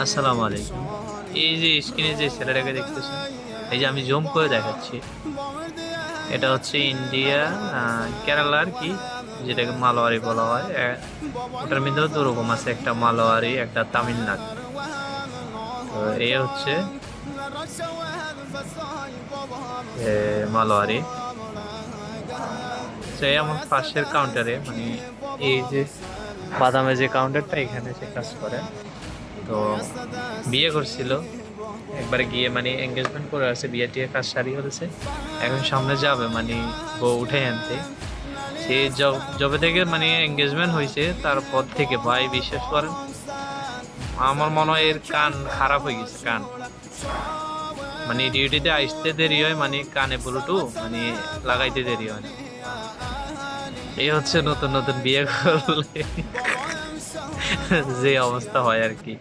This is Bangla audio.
আসসালামু আলাইকুম। এই যে স্ক্রিনে যে ছেলেটাকে দেখতেছেন, এই যে আমি জুম করে দেখাচ্ছি, এটা হচ্ছে ইন্ডিয়া, কেরালার কি, যেটাকে মালোয়ারি বলা হয়। ওটার মধ্যেও দুরকম আছে, একটা মালোয়ারি, একটা তামিলনাড়ু। তো এই হচ্ছে মালোয়ারি। তো এই আমার পাশের কাউন্টারে, মানে এই যে বাদামের যে কাউন্টারটা, এখানে সে কাজ করে। তো বিয়ে করছিল, একবারে গিয়ে মানে এঙ্গেজমেন্ট করে আছে, বিয়ে টিয়ে কাজ সারি হয়েছে, এখন সামনে যাবে মানে বউ উঠে আনতে। সে যবে থেকে মানে এঙ্গেজমেন্ট হয়েছে তারপর থেকে ভাই বিশ্বাস করেন, আমার মনে হয় এর কান খারাপ হয়ে গেছে, কান মানে ডিউটিতে আসতে দেরি হয়, মানে কানে ব্লুটু মানে লাগাইতে দেরি হয় না। এই হচ্ছে নতুন নতুন বিয়ে করলে যে অবস্থা হয় আর কি।